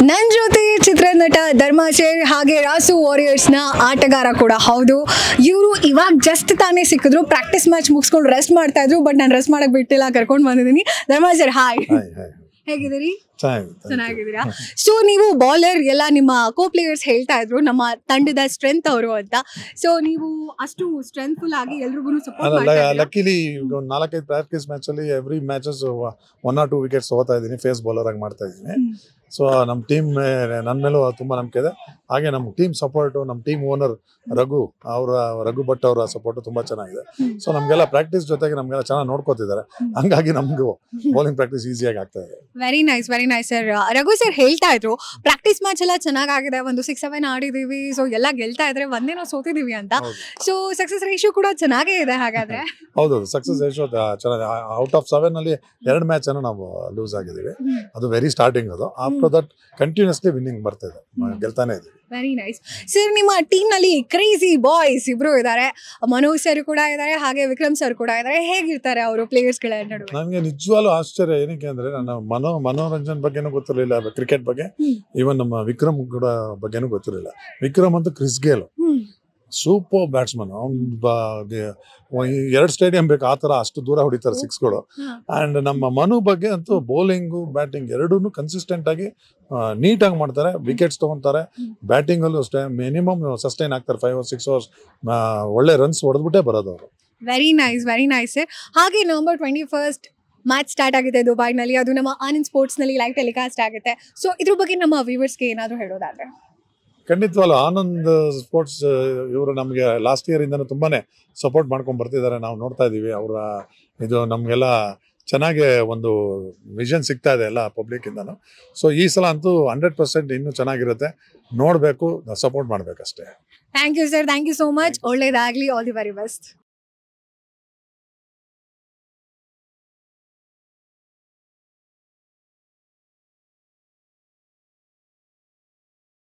ನನ್ನ ಜೊತೆ ಚಿತ್ರನಟ ಧರ್ಮಾಶೇರ್ ಹಾಗೆ ರಾಸು ವಾರಿಯರ್ಸ್ನ ಆಟಗಾರ ಕೂಡ ಹೌದು. ಇವರು ಇವಾಗ ಜಸ್ಟ್ ತಾನೇ ಸಿಕ್ಕಿದ್ರು, ಪ್ರಾಕ್ಟೀಸ್ ಮ್ಯಾಚ್ ಮುಗಿಸ್ಕೊಂಡು ರೆಸ್ಟ್ ಮಾಡ್ತಾ ಇದ್ರು. ಬಟ್ ನಾನು ರೆಸ್ಟ್ ಮಾಡಕ್ ಬಿಟ್ಟಿಲ್ಲ, ಕರ್ಕೊಂಡು ಬಂದಿದ್ದೀನಿ. ಧರ್ಮಾಶೇರ್ ಹಾಯ್, ಹೇಗಿದ್ದೀರಿ? ಚೆನ್ನಾಗಿದ್ದೀರಾ? ಸೊ ನೀವು ಬಾಲರ್, ಎಲ್ಲ ನಿಮ್ಮ ಕೋ ಪ್ಲೇಯರ್ಸ್ ಹೇಳ್ತಾ ಇದ್ರು ನಮ್ಮ ತಂಡದ ಸ್ಟ್ರೆಂತ್ ಅವರು ಅಂತ. ಸೊ ನೀವು ಅಷ್ಟು ಸ್ಟ್ರೆಂತ್ಫುಲ್ ಆಗಿ ಎಲ್ರಿಗೂ ಸಪೋರ್ಟ್ ಮಾಡ್ತಾ ಇದ್ದೀರಾ? ಲಕ್ಕಿಲಿ 4-5 ಪ್ರಾಕ್ಟೀಸ್ ಮ್ಯಾಚ್ ಅಲ್ಲಿ ಎವ್ರಿ ಮ್ಯಾಚಸ್ 1 or 2 ವಿಕೆಟ್ಸ್ ಹೋಗ್ತಾ ಇದ್ದೀನಿ, ಫೇಸ್ ಬೌಲರ್ ಆಗಿ ಮಾಡ್ತಾ ಇದ್ದೀನಿ. ಸೊ ನಮ್ಮ ಟೀಮ್ ನನ್ನ ಮೇಲೂ ತುಂಬಾ ನಂಬಿಕೆ ಇದೆ. ಹಾಗೆ ನಮ್ಮ ಟೀಮ್ ಸಪೋರ್ಟ್, ನಮ್ಮ ಟೀಮ್ ಓನರ್ ರಘು ಭಟ್ ಅವರ ಸಪೋರ್ಟ್ ತುಂಬಾ ಚೆನ್ನಾಗಿದೆ. ಸೊ ನಮ್ಗೆಲ್ಲ ಪ್ರಾಕ್ಟೀಸ್ ಜೊತೆಗೆ ನಮ್ಗೆಲ್ಲ ಚೆನ್ನಾಗಿ ನೋಡ್ಕೋತಿದ್ದಾರೆ. ಹಂಗಾಗಿ ನಮ್ಗೂ ಬೌಲಿಂಗ್ ಪ್ರಾಕ್ಟೀಸ್ ಈಸಿಯಾಗಿ ಆಗ್ತಾ ಇದೆ. Very nice sir. Raghu sir ಹೇಳ್ತಾ ಇದ್ರು ಪ್ರಾಕ್ಟೀಸ್ ಮ್ಯಾಚ್ ಎಲ್ಲ ಚೆನ್ನಾಗಿದೆ, ಒಂದು 6-7 ಆಡಿದೀವಿ, ಸೊ ಎಲ್ಲ ಗೆಲ್ತಾ ಇದ್ರೆ ಒಂದೇ ನಾವು ಸೋತಿದೀವಿ ಅಂತ. ಸೊ ಸಕ್ಸಸ್ ರೇಷಿಯೋ ಕೂಡ ಚೆನ್ನಾಗೇ ಇದೆ ಹಾಗಾದ್ರೆ. ಹೌದು, ಸಕ್ಸಸ್ ರೇಷಿಯೋ ಚೆನ್ನಾಗಿದೆ. ಔಟ್ ಆಫ್ 7 ಅಲ್ಲಿ 2 ಮ್ಯಾಚ್ ಅನ್ನು ನಾವು ಲೂಸ್ ಆಗಿದ್ದೀವಿ. ಅದು ವೆರಿ ಸ್ಟಾರ್ಟಿಂಗ್. ಅದು ಆಫ್ಟರ್ ದಟ್ ಕಂಟಿನ್ಯೂಸ್ಲಿ ವಿನ್ನಿಂಗ್ ಬರ್ತಾ ಇದೆ, ಗೆಲ್ತಾನೆ ಇದೆ. Very nice sir. ನಿಮ್ಮ ಟೀಮ್ ನಲ್ಲಿ ಕ್ರೇಜಿ ಬಾಯ್ಸ್ ಇಬ್ರು ಇದ್ದಾರೆ, ಮನೋಜ್ ಸರ್ ಕೂಡ ಇದ್ದಾರೆ, ಹಾಗೆ ವಿಕ್ರಮ್ ಸರ್ ಕೂಡ ಇದ್ದಾರೆ. ಹೇಗಿರ್ತಾರೆ ಅವರು ಪ್ಲೇಯರ್ಸ್ ಗಳ ನಡುವೆ? ನನಗೆ ನಿಜವಾಗ್ಲೂ ಆಶ್ಚರ್ಯ ಏನಕ್ಕೆ ಅಂದ್ರೆ, ನನ್ನ ಮನೋರಂಜನ್ ಬಗ್ಗೆನೂ ಗೊತ್ತಿರಲಿಲ್ಲ, ಕ್ರಿಕೆಟ್ ಬಗ್ಗೆ. ಈವನ್ ನಮ್ಮ ವಿಕ್ರಮ್ ಕೂಡ ಬಗ್ಗೆನೂ ಗೊತ್ತಿರಲಿಲ್ಲ. ವಿಕ್ರಮ್ ಅಂತೂ ಕ್ರಿಸ್ ಗೇಲ್ ಸೂಪರ್ ಬ್ಯಾಟ್ಸ್ಮನ್. ಅವ್ನು 2 ಸ್ಟೇಡಿಯಂ ಬೇಕು ಆ ತರ, ಅಷ್ಟು ದೂರ ಹೊಡಿತಾರೆ ಸಿಕ್ಸ್ಗಳು. ಅಂಡ್ ನಮ್ಮ ಮನು ಬಗ್ಗೆ ಅಂತೂ ಬೌಲಿಂಗು ಬ್ಯಾಟಿಂಗ್ ಎರಡೂ ಕನ್ಸಿಸ್ಟೆಂಟ್ ಆಗಿ ನೀಟಾಗಿ ಮಾಡ್ತಾರೆ, ವಿಕೆಟ್ಸ್ ತಗೊಂತಾರೆ. ಬ್ಯಾಟಿಂಗ್ ಅಲ್ಲೂ ಅಷ್ಟೇ ಮಿನಿಮಮ್ ಸಸ್ಟೈನ್ ಆಗ್ತಾರೆ, 5 or 6 hours ಒಳ್ಳೆ ರನ್ಸ್ ಹೊಡೆದ್ಬಿಟ್ಟೆ ಬರೋದು ಅವರು. Very nice sir. ಹಾಗೆ November 21st ಮ್ಯಾಚ್ ಸ್ಟಾರ್ಟ್ ಆಗಿದೆ ದುಬೈನಲ್ಲಿ. ಅದು ನಮ್ಮ ಆನಂದ್ ಸ್ಪೋರ್ಟ್ಸ್ ನಲ್ಲಿ ಲೈವ್ ಟೆಲಿಕಾಸ್ಟ್ ಆಗುತ್ತೆ. ಸೊ ಇದ್ರ ಬಗ್ಗೆ ನಮ್ಮ ವ್ಯೂವರ್ಸ್ಗೆ ಏನಾದ್ರು ಹೇಳೋದಾದ್ರೆ? ಖಂಡಿತವಾಗ್ಲೂ ಆನಂದ್ ಸ್ಪೋರ್ಟ್ಸ್ ಇವರು ನಮಗೆ ಲಾಸ್ಟ್ ಇಯರ್ ಇಂದನೂ ತುಂಬಾನೇ ಸಪೋರ್ಟ್ ಮಾಡ್ಕೊಂಡು ಬರ್ತಿದ್ದಾರೆ. ನಾವು ನೋಡ್ತಾ ಇದೀವಿ ಅವರ ಇದು ನಮಗೆಲ್ಲ ಚೆನ್ನಾಗಿ ಒಂದು ವಿಷನ್ ಸಿಗ್ತಾ ಇದೆ ಎಲ್ಲ ಪಬ್ಲಿಕ್ ಇಂದನು. ಸೊ ಈ ಸಲ ಅಂತೂ 100% ಇನ್ನೂ ಚೆನ್ನಾಗಿರುತ್ತೆ, ನೋಡಬೇಕು, ಸಪೋರ್ಟ್ ಮಾಡಬೇಕಷ್ಟೇ. Thank you sir, thank you so much. ಒಳ್ಳೇದಾಗ್ಲಿ, ಆಲ್ ದಿ ವೆರಿ ಬೆಸ್ಟ್.